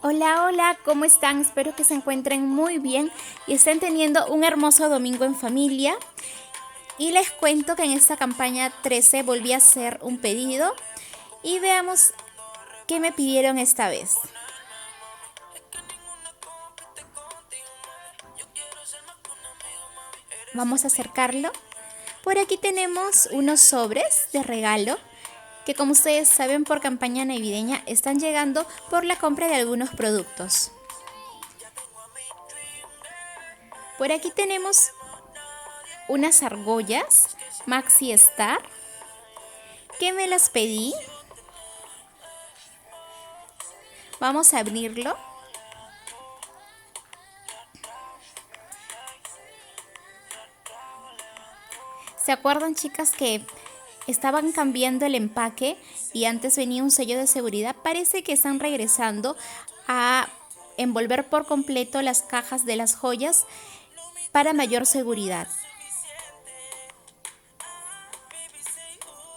Hola, hola, ¿cómo están? Espero que se encuentren muy bien y estén teniendo un hermoso domingo en familia. Y les cuento que en esta campaña 13 volví a hacer un pedido y veamos qué me pidieron esta vez. Vamos a acercarlo. Por aquí tenemos unos sobres de regalo que, como ustedes saben, por campaña navideña están llegando por la compra de algunos productos. Por aquí tenemos unas argollas Maxi Star que me las pedí. Vamos a abrirlo. ¿Se acuerdan, chicas, que estaban cambiando el empaque y antes venía un sello de seguridad? Parece que están regresando a envolver por completo las cajas de las joyas para mayor seguridad.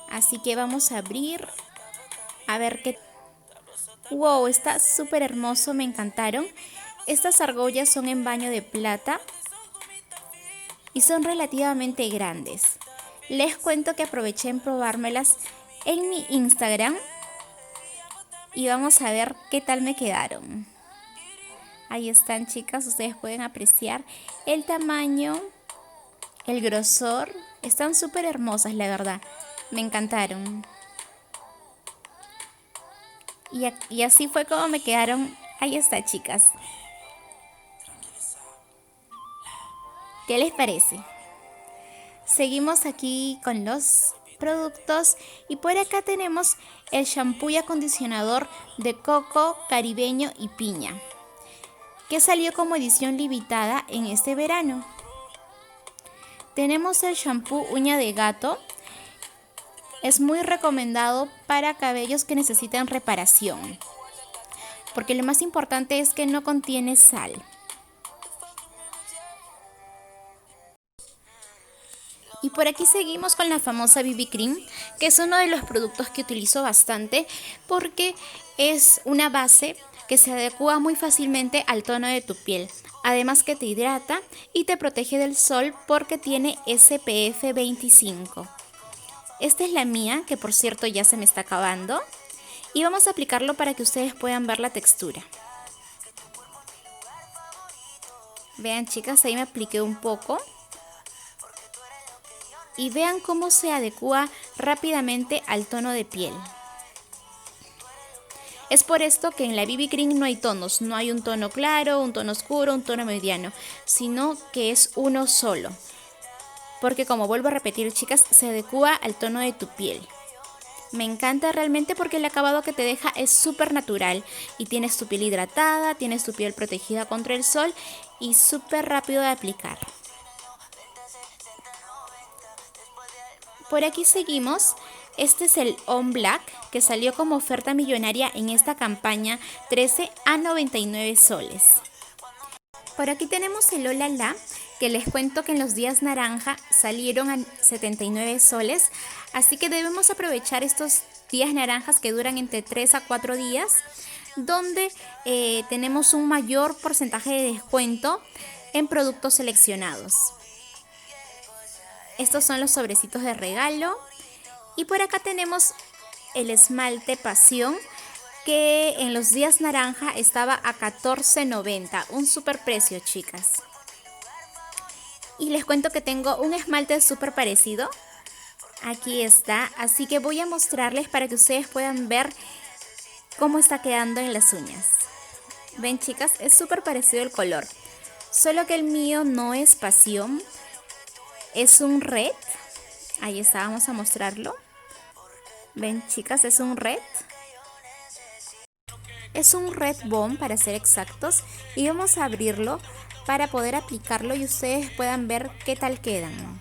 Así que vamos a abrir a ver qué. ¡Wow! Está súper hermoso, me encantaron. Estas argollas son en baño de plata y son relativamente grandes. Les cuento que aproveché en probármelas en mi Instagram y vamos a ver qué tal me quedaron. Ahí están, chicas, ustedes pueden apreciar el tamaño, el grosor. Están súper hermosas, la verdad, me encantaron. Y así fue como me quedaron. Ahí está, chicas. ¿Qué les parece? Seguimos aquí con los productos y por acá tenemos el shampoo y acondicionador de coco, caribeño y piña, que salió como edición limitada en este verano. Tenemos el shampoo uña de gato. Es muy recomendado para cabellos que necesitan reparación, porque lo más importante es que no contiene sal. Y por aquí seguimos con la famosa BB Cream, que es uno de los productos que utilizo bastante porque es una base que se adecua muy fácilmente al tono de tu piel. Además que te hidrata y te protege del sol porque tiene SPF 25. Esta es la mía, que por cierto ya se me está acabando. Y vamos a aplicarlo para que ustedes puedan ver la textura. Vean, chicas, ahí me apliqué un poco. Y vean cómo se adecua rápidamente al tono de piel. Es por esto que en la BB Cream no hay tonos, no hay un tono claro, un tono oscuro, un tono mediano, sino que es uno solo. Porque, como vuelvo a repetir, chicas, se adecua al tono de tu piel. Me encanta realmente porque el acabado que te deja es súper natural y tienes tu piel hidratada, tienes tu piel protegida contra el sol y súper rápido de aplicar. Por aquí seguimos. Este es el On Black, que salió como oferta millonaria en esta campaña 13 a 99 soles. Por aquí tenemos el Olala, que les cuento que en los días naranja salieron a 79 soles, así que debemos aprovechar estos días naranjas que duran entre 3 a 4 días, donde tenemos un mayor porcentaje de descuento en productos seleccionados. Estos son los sobrecitos de regalo. Y por acá tenemos el esmalte Pasión, que en los días naranja estaba a $14.90. Un super precio, chicas. Y les cuento que tengo un esmalte súper parecido. Aquí está. Así que voy a mostrarles para que ustedes puedan ver cómo está quedando en las uñas. Ven, chicas, es súper parecido el color. Solo que el mío no es Pasión. Es un red. Ahí está, vamos a mostrarlo. Ven, chicas, es un red. Es un red bomb para ser exactos. Y vamos a abrirlo para poder aplicarlo y ustedes puedan ver qué tal quedan.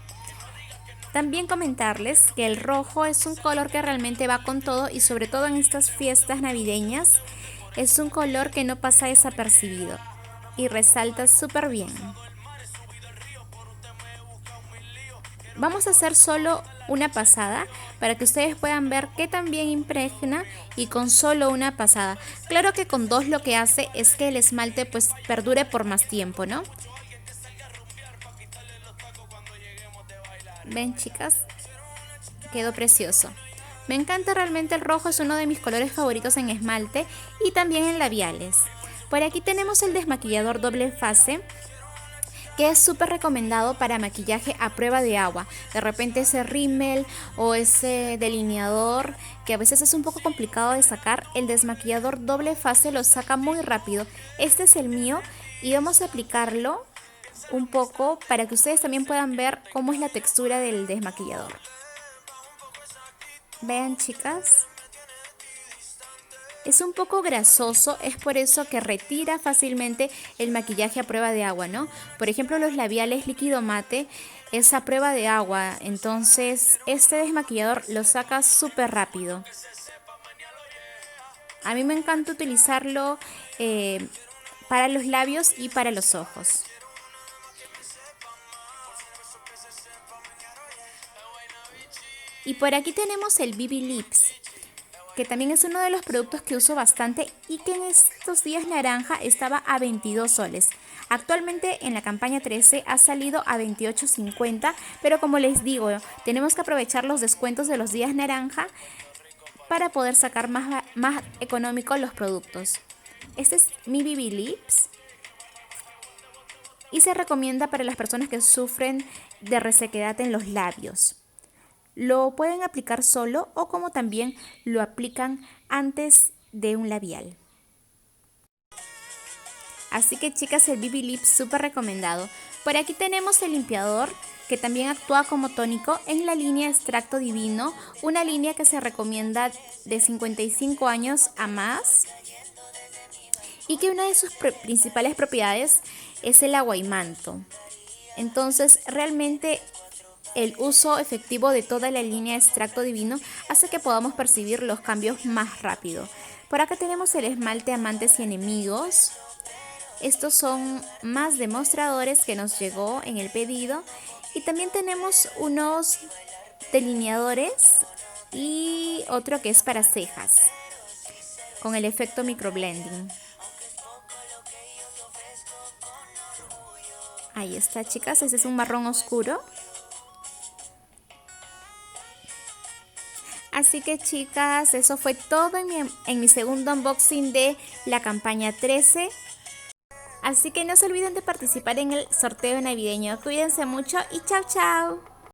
También comentarles que el rojo es un color que realmente va con todo y sobre todo en estas fiestas navideñas es un color que no pasa desapercibido y resalta súper bien. Vamos a hacer solo una pasada para que ustedes puedan ver qué tan bien impregna y con solo una pasada. Claro que con dos lo que hace es que el esmalte pues perdure por más tiempo, ¿no? ¿Ven, chicas? Quedó precioso. Me encanta realmente el rojo, es uno de mis colores favoritos en esmalte y también en labiales. Por aquí tenemos el desmaquillador doble fase, que es súper recomendado para maquillaje a prueba de agua. De repente ese rímel o ese delineador que a veces es un poco complicado de sacar, el desmaquillador doble fase lo saca muy rápido. Este es el mío y vamos a aplicarlo un poco para que ustedes también puedan ver cómo es la textura del desmaquillador. Vean, chicas. Es un poco grasoso, es por eso que retira fácilmente el maquillaje a prueba de agua, ¿no? Por ejemplo, los labiales líquido mate es a prueba de agua, entonces este desmaquillador lo saca súper rápido. A mí me encanta utilizarlo para los labios y para los ojos. Y por aquí tenemos el BB Lips, que también es uno de los productos que uso bastante y que en estos días naranja estaba a 22 soles. Actualmente en la campaña 13 ha salido a 28.50, pero como les digo, tenemos que aprovechar los descuentos de los días naranja para poder sacar más económico los productos. Este es mi BB Lips y se recomienda para las personas que sufren de resequedad en los labios. Lo pueden aplicar solo o como también lo aplican antes de un labial. Así que chicas, el BB Lips súper recomendado. Por aquí tenemos el limpiador que también actúa como tónico en la línea Extracto Divino, una línea que se recomienda de 55 años a más y que una de sus principales propiedades es el aguaimanto. Entonces realmente el uso efectivo de toda la línea Extracto Divino hace que podamos percibir los cambios más rápido. Por acá tenemos el esmalte Amantes y Enemigos. Estos son más demostradores que nos llegó en el pedido. Y también tenemos unos delineadores y otro que es para cejas, con el efecto microblending. Ahí está, chicas, ese es un marrón oscuro. Así que chicas, eso fue todo en mi segundo unboxing de la campaña 13. Así que no se olviden de participar en el sorteo navideño. Cuídense mucho y chao chao.